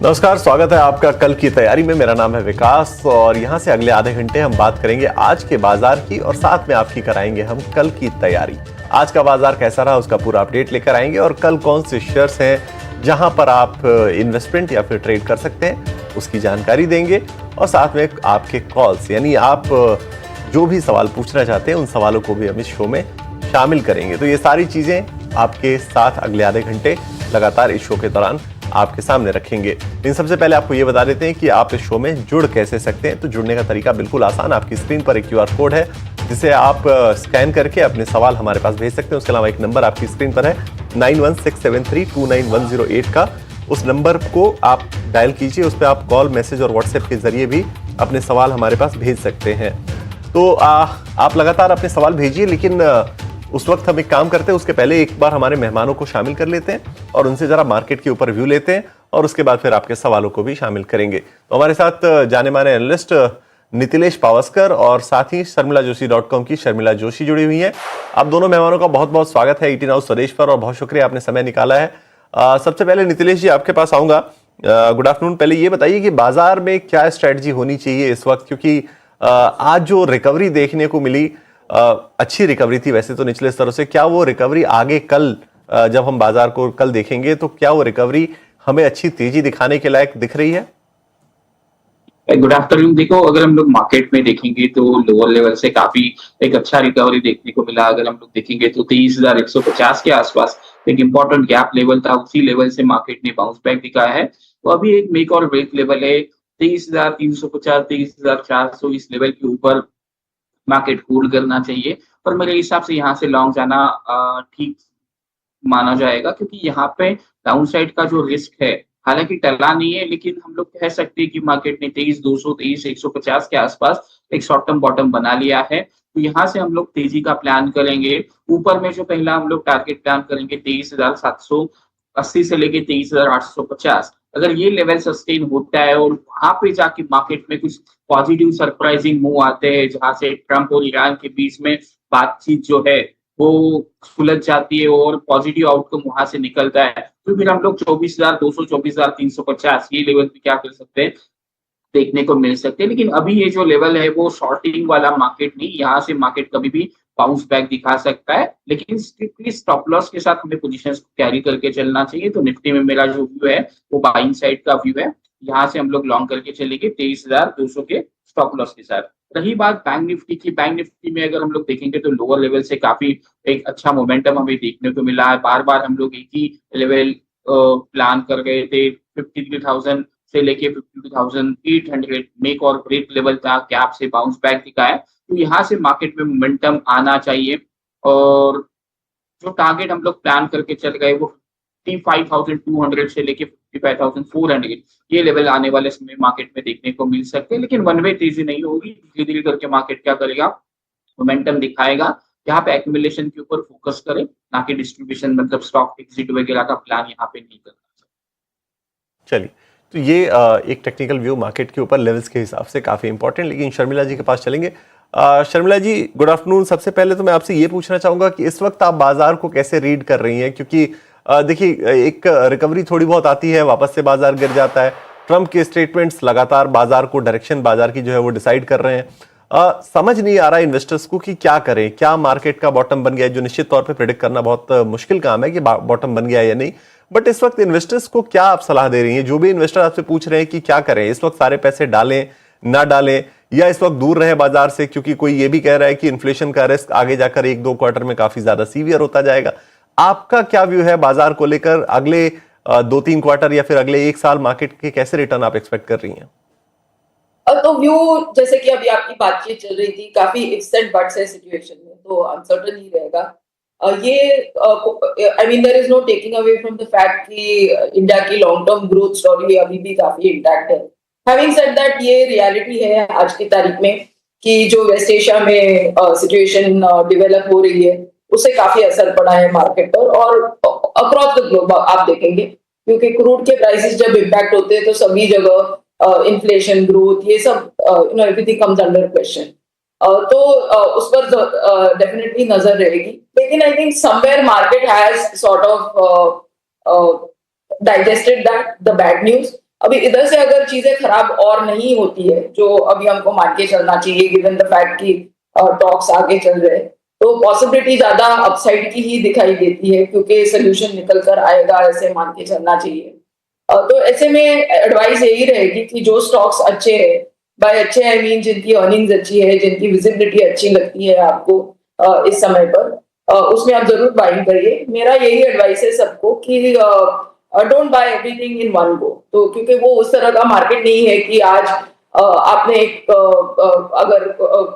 नमस्कार, स्वागत है आपका कल की तैयारी में। मेरा नाम है विकास और यहाँ से अगले आधे घंटे हम बात करेंगे आज के बाजार की और साथ में आपकी कराएंगे हम कल की तैयारी। आज का बाजार कैसा रहा उसका पूरा अपडेट लेकर आएंगे और कल कौन से शेयर्स हैं जहां पर आप इन्वेस्टमेंट या फिर ट्रेड कर सकते हैं उसकी जानकारी देंगे और साथ में आपके कॉल्स, यानी आप जो भी सवाल पूछना चाहते हैं उन सवालों को भी हम इस शो में शामिल करेंगे। तो ये सारी चीजें आपके साथ अगले आधे घंटे लगातार इस शो के दौरान आपके सामने रखेंगे। लेकिन सबसे पहले आपको ये बता देते हैं कि आप इस शो में जुड़ कैसे सकते हैं। तो जुड़ने का तरीका बिल्कुल आसान, आपकी स्क्रीन पर एक QR कोड है जिसे आप स्कैन करके अपने सवाल हमारे पास भेज सकते हैं। उसके अलावा एक नंबर आपकी स्क्रीन पर है 9167329108 का, उस नंबर को आप डायल कीजिए। उस पर आप कॉल, मैसेज और व्हाट्सएप के जरिए भी अपने सवाल हमारे पास भेज सकते हैं। तो आप लगातार अपने सवाल भेजिए, लेकिन उस वक्त हम एक काम करते हैं, उसके पहले एक बार हमारे मेहमानों को शामिल कर लेते हैं और उनसे जरा मार्केट के ऊपर व्यू लेते हैं और उसके बाद फिर आपके सवालों को भी शामिल करेंगे। तो हमारे साथ जाने माने एनालिस्ट नितिलेश पावस्कर और साथ ही sharmilajoshi.com की शर्मिला जोशी जुड़ी हुई हैं। आप दोनों मेहमानों का बहुत बहुत स्वागत है 18 हाउस स्वदेश पर और बहुत शुक्रिया आपने समय निकाला है। सबसे पहले नितिलेश जी आपके पास आऊंगा। Good afternoon. पहले ये बताइए कि बाजार में क्या स्ट्रेटजी होनी चाहिए इस वक्त, क्योंकि आज जो रिकवरी देखने को मिली, अच्छी रिकवरी थी वैसे तो निचले स्तरों से, क्या वो रिकवरी आगे कल जब हम बाजार को कल देखेंगे तो क्या वो रिकवरी हमें अच्छी तेजी दिखाने के लायक दिख रही है? Good afternoon. देखो, अगर हम लोग मार्केट में देखेंगे तो लोअर लेवल से काफी एक अच्छा रिकवरी देखने को मिला। अगर हम लोग देखेंगे तो 23,150 के आसपास एक इंपॉर्टेंट गैप लेवल था, उसी लेवल से मार्केट ने बाउंस बैक दिखाया है। तो अभी एक मेक और ब्रेक लेवल है 23,350, 23,400, इस लेवल के ऊपर मार्केट होल्ड करना चाहिए। पर मेरे हिसाब से यहाँ से लॉन्ग जाना ठीक माना जाएगा, क्योंकि यहाँ पे डाउनसाइड का जो रिस्क है हालांकि टला नहीं है, लेकिन हम लोग कह सकते हैं कि मार्केट ने 23,200, 23,150 के आसपास एक शॉर्ट टर्म बॉटम बना लिया है। तो यहाँ से हम लोग तेजी का प्लान करेंगे। ऊपर में जो पहला हम लोग टारगेट प्लान करेंगे 23,780 से लेके 23,850। अगर ये लेवल सस्टेन होता है और वहां पे जाके मार्केट में कुछ पॉजिटिव सरप्राइजिंग मूव आते हैं, जहां से ट्रंप और ईरान के बीच में बातचीत जो है वो सुलझ जाती है और पॉजिटिव आउटकम वहां से निकलता है, तो फिर हम लोग 24,200, 24,350 ये लेवल पे क्या कर सकते हैं, देखने को मिल सकते हैं। लेकिन अभी ये जो लेवल है वो शॉर्टिंग वाला मार्केट नहीं, यहाँ से मार्केट कभी भी बाउंस बैक दिखा सकता है, लेकिन स्ट्रिक्टली स्टॉप लॉस के साथ हमें पोजीशंस को कैरी करके चलना चाहिए। तो निफ्टी में मेरा जो व्यू है वो बाइंग साइड का व्यू है। यहाँ से हम लोग लॉन्ग करके चलेंगे 23,200 के स्टॉप लॉस के साथ। रही बात बैंक निफ्टी की, बैंक निफ्टी में अगर हम लोग देखेंगे तो लोअर लेवल से काफी एक अच्छा मोमेंटम हमें देखने को मिला है। बार बार हम लोग एक ही लेवल प्लान कर गए थे, 53,000 से लेके 52,800 मेक और ब्रेक लेवल था, गैप से बाउंस बैक दिखाया। तो यहाँ से मार्केट में मोमेंटम आना चाहिए और जो टारगेट हम लोग प्लान करके चल गए वो 55,200 से लेके 55,400 ये लेवल आने वाले समय मार्केट में देखने को मिल सकते हैं। लेकिन वन वे तेजी नहीं होगी, धीरे धीरे करके मार्केट क्या करेगा, मोमेंटम दिखाएगा। यहाँ पे एक्यूमुलेशन के ऊपर फोकस करें, ना कि डिस्ट्रीब्यूशन, मतलब स्टॉक एग्जिट वगैरह का प्लान यहाँ पे नहीं करना। चलिए, तो ये एक टेक्निकल व्यू मार्केट के ऊपर लेवल्स के हिसाब से काफी इंपॉर्टेंट। लेकिन शर्मिला जी के पास चलेंगे। शर्मिला जी, गुड आफ्टरनून। सबसे पहले तो मैं आपसे ये पूछना चाहूंगा कि इस वक्त आप बाजार को कैसे रीड कर रही हैं, क्योंकि देखिए एक रिकवरी थोड़ी बहुत आती है, वापस से बाजार गिर जाता है। ट्रंप के स्टेटमेंट्स लगातार बाजार को, डायरेक्शन बाजार की जो है वो डिसाइड कर रहे हैं। समझ नहीं आ रहा इन्वेस्टर्स को कि क्या करें। क्या मार्केट का बॉटम बन गया है, जो निश्चित तौर पे प्रेडिक्ट करना बहुत मुश्किल काम है कि बॉटम बन गया है या नहीं, बट इस वक्त इन्वेस्टर्स को क्या आप सलाह दे रही हैं? जो भी इन्वेस्टर आपसे पूछ रहे हैं कि क्या करें, इस वक्त सारे पैसे डालें ना डालें, या इस वक्त दूर रहे बाजार से, क्योंकि कोई ये भी कह रहा है कि इन्फ्लेशन का रिस्क आगे जाकर 1-2 क्वार्टर में काफी ज्यादा सीवियर होता जाएगा। आपका क्या व्यू है बाजार को लेकर? अगले 2-3 क्वार्टर या फिर अगले 1 साल मार्केट के कैसे रिटर्न आप एक्सपेक्ट कर रही हैं? तो व्यू, जैसे कि अभी आपकी बातचीत चल रही थी, काफी इफ्स एंड बट्स है सिचुएशन में, तो अनसर्टन ही रहेगा। ये I mean there is no taking away from the fact कि इंडिया की लॉन्ग टर्म ग्रोथ स्टोरी अभी भी काफी इंटैक्ट है। हैविंग सेड दैट, ये रियलिटी है आज की तारीख में कि जो वेस्ट एशिया में सिचुएशन डेवलप हो रही है उससे काफी असर पड़ा है मार्केट पर और अक्रॉस द ग्लोब आप देखेंगे, क्योंकि क्रूड के प्राइसेस जब इम्पैक्ट होते हैं तो सभी जगह इन्फ्लेशन, ग्रोथ, ये सब एवरीथिंग कम्स अंडर क्वेश्चन। तो उस पर डेफिनेटली नजर रहेगी। लेकिन I think somewhere market has sort of digested that the bad news अभी इधर से अगर चीजें खराब और नहीं होती है, जो अभी हमको मान के चलना चाहिए गिवन द फैक्ट कि टॉक्स आगे चल रहे हैं, तो पॉसिबिलिटी ज्यादा अपसाइड की ही दिखाई देती है, क्योंकि सोल्यूशन निकल कर आएगा ऐसे मान के चलना चाहिए। तो ऐसे में एडवाइस यही रहेगी कि जो स्टॉक्स अच्छे हैं, बाय अच्छे आई मीन जिनकी अर्निंग्स अच्छी है, जिनकी विजिबिलिटी अच्छी लगती है आपको इस समय पर, उसमें आप जरूर बाइंग करिए। मेरा यही एडवाइस है सबको कि don't buy everything in one go. तो क्योंकि वो उस तरह का मार्केट नहीं है कि आज आपने एक अगर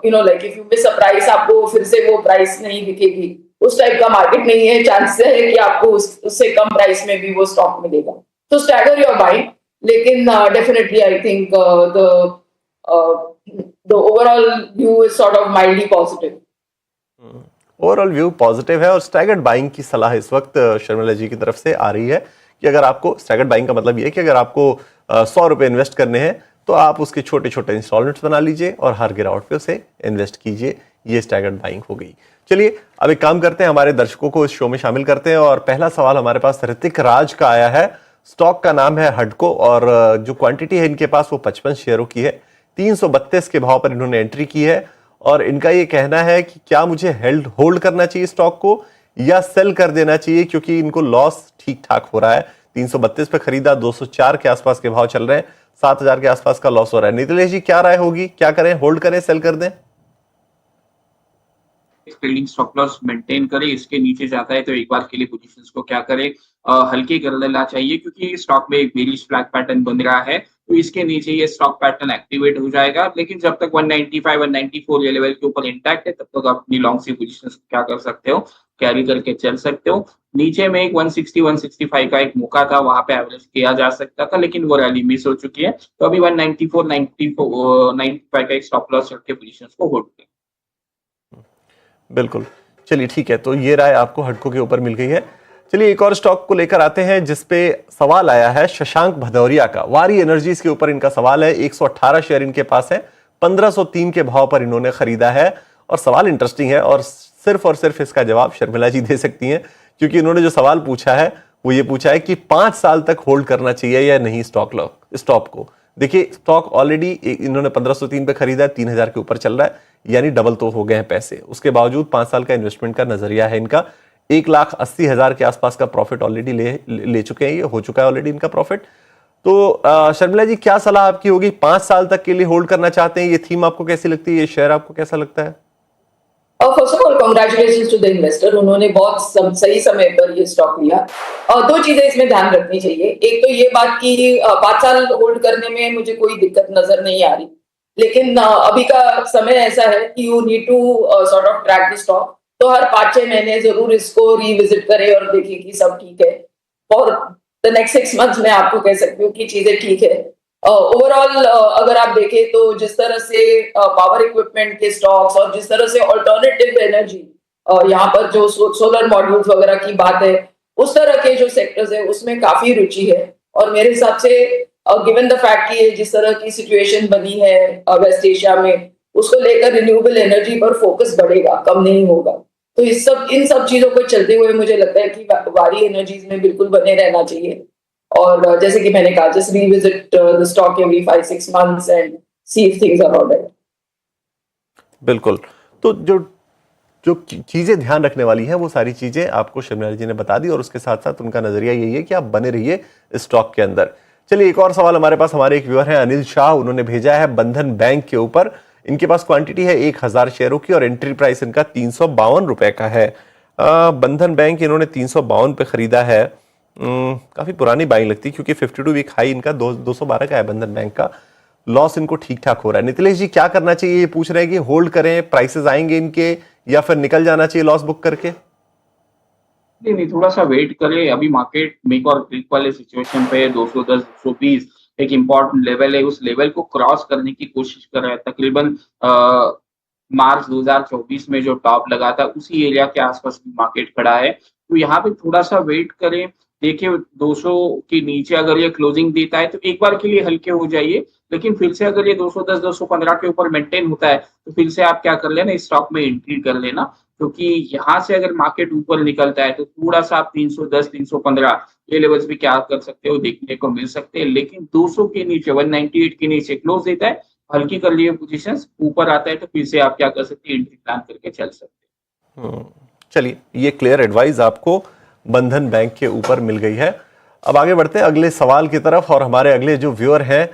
you know like if you miss a price, आपको फिर से वो प्राइस नहीं दिखेगी, उस टाइप का मार्केट नहीं है। चांसेस है कि आपको उससे कम प्राइस में भी वो स्टॉक मिलेगा। तो स्टैगर योर बाइंग, लेकिन definitely I think the overall view is sort of mildly positive. Overall view positive है और स्टैगर्ड बाइंग की सलाह इस वक्त शर्मिला जी की तरफ से आ रही है कि अगर आपको स्टैगर्ड बाइंग का मतलब ये है कि अगर आपको 100 रुपए इन्वेस्ट करने हैं तो आप उसके छोटे छोटे इंस्टॉलमेंट्स बना लीजिए और हर गिरावट पे उसे इन्वेस्ट कीजिए। ये स्टैगर्ड बाइंग हो गई। चलिए अब एक काम करते हैं, हमारे दर्शकों को इस शो में शामिल करते हैं और पहला सवाल हमारे पास ऋतिक राज का आया है। स्टॉक का नाम है हडको और जो क्वांटिटी है इनके पास वो 55 शेयरों की है। 332 के भाव पर इन्होंने एंट्री की है और इनका ये कहना है कि क्या मुझे होल्ड करना चाहिए स्टॉक को या सेल कर देना चाहिए, क्योंकि इनको लॉस ठीक ठाक हो रहा है। 332 पे खरीदा, 204 के आसपास के भाव चल रहे हैं, 7000 के आसपास का लॉस हो रहा है। नीतिश जी क्या राय होगी, क्या करें, होल्ड करें, सेल कर दें? ट्रेडिंग स्टॉप लॉस मेंटेन करे, इसके नीचे जाता है तो एक बार के लिए पोजीशंस को क्या करे, हल्के कर लेना चाहिए, क्योंकि स्टॉक में एक बेरिश फ्लैग पैटर्न बन रहा है। तो इसके नीचे ये स्टॉक पैटर्न एक्टिवेट हो जाएगा, लेकिन जब तक 195 194 ये लेवल के ऊपर इंटैक्ट है तब तक आप अपनी लॉन्ग सी पोजीशंस क्या कर सकते हो, कैरी करके चल सकते हो। नीचे में एक 160 165 का एक मौका था, वहां पे एवरेज किया जा सकता था, लेकिन वो रैली मिस हो चुकी है। तो अभी 194 95 का एक स्टॉप लॉस रख के पोजीशंस को होल्ड करें। बिल्कुल, चलिए ठीक है, तो ये राय आपको हडको के ऊपर मिल गई है। चलिए एक और स्टॉक को लेकर आते हैं जिसपे सवाल आया है शशांक भदौरिया का। वारी एनर्जीज के ऊपर इनका सवाल है। 118 शेयर इनके पास है, 1503 के भाव पर इन्होंने खरीदा है और सवाल इंटरेस्टिंग है और सिर्फ इसका जवाब शर्मिला जी दे सकती हैं, क्योंकि इन्होंने जो सवाल पूछा है वो ये पूछा है कि 5 साल तक होल्ड करना चाहिए या नहीं स्टॉक को। देखिए स्टॉक ऑलरेडी इन्होंने 1503 पे खरीदा, 3000 के ऊपर चल रहा है, यानी डबल तो हो गए हैं पैसे। उसके बावजूद 5 साल का इन्वेस्टमेंट का नजरिया है इनका। 1,80,000 के आसपास का प्रॉफिट ऑलरेडी ले चुके हैं, ये हो चुका है ऑलरेडी इनका प्रॉफिट। तो शर्मिला जी क्या सलाह आपकी होगी, 5 साल तक के लिए होल्ड करना चाहते हैं, ये थीम आपको कैसी लगती है, ये शेयर आपको कैसा लगता है? First of all congratulations to the investor, उन्होंने बहुत सही समय पर ये स्टॉक लिया। दो चीजें इसमें ध्यान रखनी चाहिए। एक तो ये बात कि 5 साल होल्ड करने में मुझे कोई दिक्कत नजर नहीं आ रही, लेकिन अभी का समय ऐसा है कि you need to sort of track the stock. तो हर 5-6 महीने जरूर इसको रिविजिट करें और देखिए कि सब ठीक है। और द नेक्स्ट 6 मंथ्स में आपको कह सकती हूँ कि चीजें ठीक है। ओवरऑल अगर आप देखें तो जिस तरह से पावर इक्विपमेंट के स्टॉक्स और जिस तरह से ऑल्टरनेटिव एनर्जी, यहाँ पर जो सोलर मॉड्यूल्स वगैरह की बात है, उस तरह के जो सेक्टर्स है उसमें काफी रुचि है। और मेरे हिसाब से गिवन द फैक्ट कि जिस तरह की सिचुएशन बनी है वेस्ट एशिया में, उसको लेकर रिन्यूएबल एनर्जी पर फोकस बढ़ेगा, कम नहीं होगा। तो इन सब चीजों को चलते हुए मुझे लगता है कि वारी एनर्जीज में बिल्कुल बने रहना चाहिए। और जैसे कि मैंने कहा, just revisit the stock every 5-6 months and see if things are alright. बिल्कुल, तो जो चीजें ध्यान रखने वाली हैं वो सारी चीजें आपको शर्मिला जी ने बता दी और उसके साथ साथ उनका नजरिया यही है कि आप बने रहिए स्टॉक के अंदर। चलिए एक और सवाल हमारे पास, हमारे एक व्यूअर हैं अनिल शाह, उन्होंने भेजा है बंधन बैंक के ऊपर। इनके पास क्वांटिटी है 1000 शेयरों की और एंट्री प्राइस इनका 352 रुपए का है। बंधन बैंक इन्होंने 352 पे खरीदा है। काफी पुरानी बाइंग लगती है क्योंकि 52 वीक हाई इनका 212 का है बंधन बैंक का। लॉस इनको ठीक ठाक हो रहा है। नीतिश जी क्या करना चाहिए, ये पूछ रहे हैं कि होल्ड करें, प्राइसेस आएंगे इनके, या फिर निकल जाना चाहिए लॉस बुक करके? नहीं, थोड़ा सा वेट करें। अभी मार्केट मेक और क्लिक वाले सिचुएशन पे 210 220 एक इम्पोर्टेंट लेवल है, उस लेवल को क्रॉस करने की कोशिश कर रहा है। तकरीबन मार्च 2024 में जो टॉप लगा था उसी एरिया के आसपास मार्केट खड़ा है। तो यहाँ पे थोड़ा सा वेट करें, देखिए 200 के नीचे अगर ये क्लोजिंग देता है तो एक बार के लिए हल्के हो जाइए, लेकिन फिर से अगर ये 210 215 के ऊपर मेंटेन होता है तो फिर से आप क्या कर लेना, इस स्टॉक में एंट्री कर लेना। क्योंकि यहाँ से अगर मार्केट ऊपर निकलता है तो थोड़ा सा आप 310, 315 ये लेवल्स भी क्या करते हो देखने को मिल सकते हैं, लेकिन 200 के नीचे 198 के नीचे क्लोज देता है, हल्की कर लिए पोजीशंस, ऊपर आता है तो फिर से आप क्या कर सकते हैं, एंट्री प्लान करके चल सकते हैं। चलिए, ये क्लियर एडवाइस आपको बंधन बैंक के ऊपर मिल गई है। अब आगे बढ़ते हैं अगले सवाल की तरफ, और हमारे अगले जो व्यूअर हैं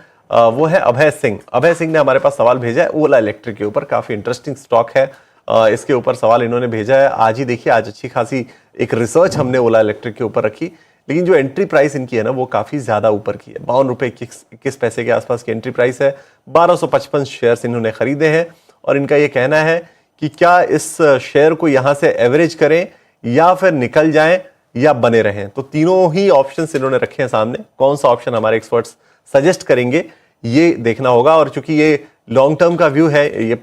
वो है अभय सिंह। अभय सिंह ने हमारे पास सवाल भेजा है ओला इलेक्ट्रिक के ऊपर। काफी इंटरेस्टिंग स्टॉक है, इसके ऊपर सवाल इन्होंने भेजा है। आज ही देखिए, आज अच्छी खासी एक रिसर्च हमने ओला इलेक्ट्रिक के ऊपर रखी, लेकिन जो एंट्री प्राइस इनकी है ना वो काफी ज्यादा ऊपर की है। 52 रुपए 21 पैसे के आसपास की एंट्री प्राइस है। 1255 शेयर्स इन्होंने खरीदे हैं, और इनका ये कहना है कि क्या इस शेयर को यहां से एवरेज करें या फिर निकल जाएं या बने रहें। तो तीनों ही ऑप्शंस इन्होंने रखे हैं सामने। कौन सा ऑप्शन हमारे एक्सपर्ट्स सजेस्ट करेंगे ये देखना होगा, और चूंकि ये लॉन्ग टर्म का व्यू है, ये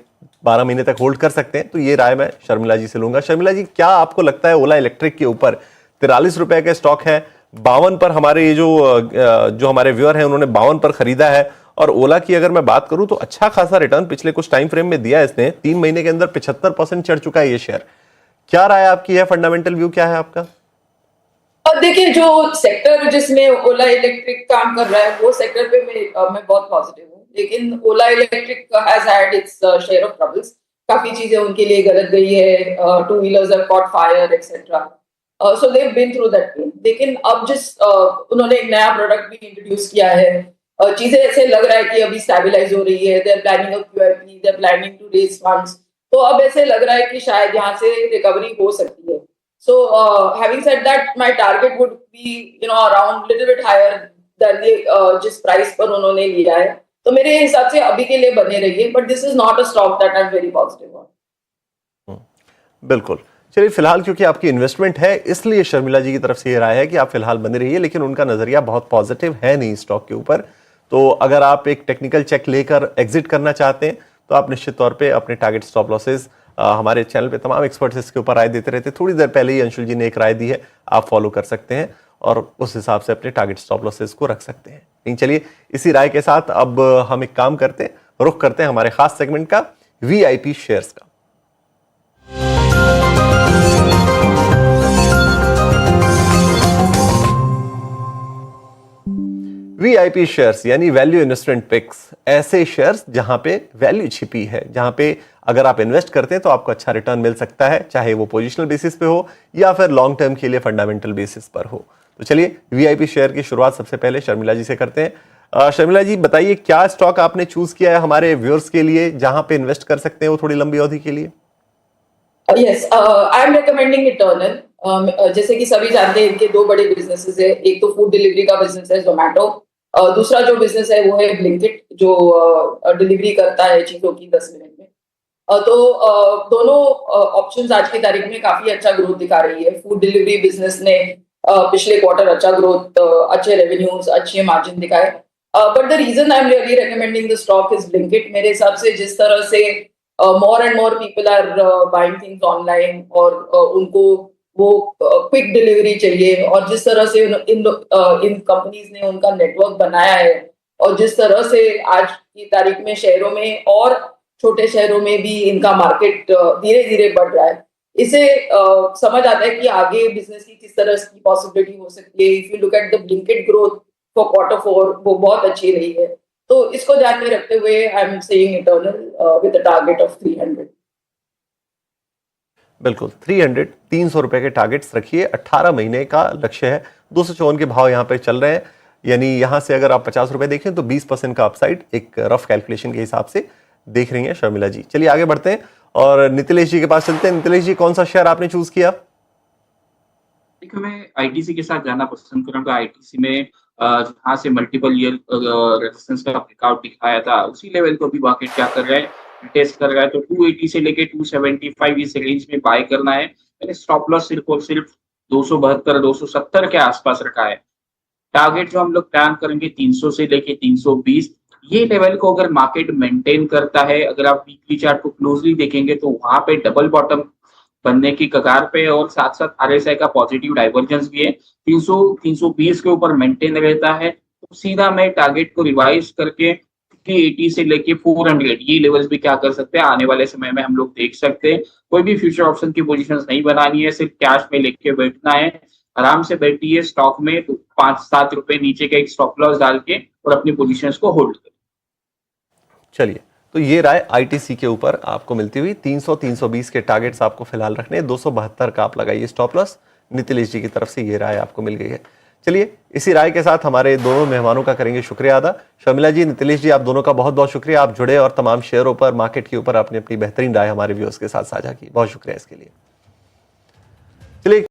12 महीने तक होल्ड कर सकते हैं, तो ये राय मैं शर्मिला जी से लूंगा। शर्मिला जी, क्या आपको लगता है ओला इलेक्ट्रिक के ऊपर 43 रुपए का स्टॉक है, 52 पर हमारे ये जो हमारे व्यूअर हैं उन्होंने 52 पर खरीदा है, और ओला की अगर मैं बात करूं तो अच्छा खासा रिटर्न पिछले कुछ टाइम फ्रेम में दिया है इसने। 3 महीने के अंदर 75% चढ़ चुका है ये शेयर। क्या राय आपकी है, फंडामेंटल व्यू क्या है आपका? और देखिए, जो सेक्टर जिसमें ओला इलेक्ट्रिक काम कर रहा है वो सेक्टर पे मैं बहुत पॉजिटिव हूँ, लेकिन Ola electric has had its share of troubles. काफी चीजें उनके लिए गलत गई है, two wheelers have caught fire etcetera, so they have been through that pain. लेकिन अब उन्होंने एक नया प्रोडक्ट भी इंट्रोड्यूस किया है, चीजें ऐसे लग रहा है कि अभी स्टेबलाइज हो रही है, they are planning a QIP, they are planning to raise funds, तो अब ऐसे लग रहा है कि शायद यहाँ से रिकवरी हो सकती है। So, having said that, my target would be, around little bit higher than जिस प्राइस पर उन्होंने लिया है। तो मेरे हिसाब से अभी के लिए बने रहिए, but this is not a stock that I'm very positive on. बिल्कुल। चलिए, फिलहाल क्योंकि आपकी इन्वेस्टमेंट है इसलिए शर्मिला जी की तरफ से ये राय है कि आप फिलहाल बने रहिए, लेकिन उनका नजरिया बहुत पॉजिटिव है नहीं स्टॉक के ऊपर। तो अगर आप एक टेक्निकल चेक लेकर एग्जिट करना चाहते हैं तो आप निश्चित तौर पे अपने टारगेट स्टॉप लॉसेस, हमारे चैनल पे तमाम एक्सपर्ट्स इसके ऊपर राय देते रहते हैं। थोड़ी देर पहले ही अंशुल जी ने एक राय दी है, आप फॉलो कर सकते हैं और उस हिसाब से अपने टारगेट स्टॉप लॉसेस को रख सकते हैं। लेकिन चलिए, इसी राय के साथ अब हम एक काम करते हैं, रुख करते हैं हमारे खास सेगमेंट का, VIP शेयर्स का। VIP शेयर्स यानी वैल्यू इन्वेस्टमेंट पिक्स, ऐसे शेयर्स जहां पे वैल्यू छिपी है, जहां पे अगर आप इन्वेस्ट करते हैं तो आपको अच्छा रिटर्न मिल सकता है, चाहे वो पोजिशनल बेसिस पे हो या फिर लॉन्ग टर्म के लिए फंडामेंटल बेसिस पर हो। तो चलिए, VIP शेयर की शुरुआत सबसे पहले शर्मिला जी से करते हैं। शर्मिला जी, बताइए क्या स्टॉक आपने चूज किया है हमारे व्यूअर्स के लिए जहां पे इन्वेस्ट कर सकते हैं वो थोड़ी लंबी अवधि के लिए? Yes, I am recommending eternal. जैसे कि सभी जानते हैं, इनके दो बड़े बिजनेसेस है। एक तो फूड डिलीवरी का बिजनेस है जोमेटो, दूसरा जो बिजनेस है वो है ब्लिंकिट, जो डिलीवरी करता है चीजों की 10 मिनट में। तो दोनों ऑप्शंस आज की तारीख में काफी अच्छा ग्रोथ दिखा रही है। फूड डिलीवरी बिजनेस ने पिछले क्वार्टर अच्छा ग्रोथ, अच्छे रेवेन्यूज, अच्छे मार्जिन दिखाए। But the reason I am really recommending the stock is Blinkit. मेरे हिसाब से जिस तरह से more and more people are buying things online, और उनको वो क्विक डिलीवरी चाहिए, और जिस तरह से इन कंपनीज ने उनका नेटवर्क बनाया है, और जिस तरह से आज की तारीख में शहरों में और छोटे शहरों में भी इनका मार्केट धीरे धीरे बढ़ रहा है, इसे समझ आता है कि आगे बिजनेस की किस तरह की पॉसिबिलिटी हो सकती है। If you look at the Blinkit growth for Q4, वो बहुत अच्छी रही है। तो इसको ध्यान में रखते हुए I am saying eternal with a target of 300। बिल्कुल, 300 रुपए के टारगेट्स रखिए। 18 महीने का लक्ष्य है। 254 के भाव यहाँ पे चल रहे हैं, यानी यहाँ से अगर आप 50 रुपए देखें तो 20% का अपसाइड एक रफ कैलकुलेशन के हिसाब से देख रही हैं शर्मिला जी। चलिए आगे बढ़ते हैं और नितिलेश जी के पास चलते हैं। नितिलेश जी, कौन सा शेयर आपने चूज किया? देखो, मैं ITC के साथ जाना पसंद करूंगा। ITC में जहाँ से मल्टीपल ईयर रेजिस्टेंस का ब्रेकआउट दिखाया था, उसी लेवल को भी मार्केट क्या कर रहा है, टेस्ट कर रहा है। तो 280 से लेके 275 इस रेंज में बाय करना है। मैंने स्टॉप लॉस सिर्फ और सिर्फ 272, 270 के आसपास रखा है। टारगेट जो हम लोग प्लान करेंगे 300 से लेके 320, ये लेवल को अगर मार्केट मेंटेन करता है, अगर आप वीकली चार्ट को क्लोजली देखेंगे तो वहां पे डबल बॉटम बनने की कगार पे है, और साथ साथ RSI का पॉजिटिव डाइवर्जेंस भी है। 300, 320 के ऊपर मेंटेन रहता है तो सीधा मैं टारगेट को रिवाइज करके 380 से लेके 400 ये लेवल्स भी क्या कर सकते हैं आने वाले समय में हम लोग देख सकते हैं। कोई भी फ्यूचर ऑप्शन की पोजीशंस नहीं बनानी है, सिर्फ कैश में लेके बैठना है। आराम से बैठिए स्टॉक में, तो 5-7 रुपए नीचे का एक स्टॉप लॉस डाल के और अपनी पोजीशंस को होल्ड करें। चलिए, तो ये राय आईटीसी के ऊपर आपको मिलती हुई। 300-320 के टारगेट्स आपको फिलहाल रखने, 272 का आप लगाइए स्टॉप लॉस। नितिलेश जी की तरफ से ये राय आपको मिल गई है। चलिए, इसी राय के साथ हमारे दोनों मेहमानों का करेंगे शुक्रिया अदा। शर्मिला जी, नितिलेश जी, आप दोनों का बहुत बहुत शुक्रिया। आप जुड़े और तमाम शेयरों पर, मार्केट के ऊपर आपने अपनी बेहतरीन राय हमारे व्यूअर्स के साथ साझा की। बहुत शुक्रिया इसके लिए। चलिए।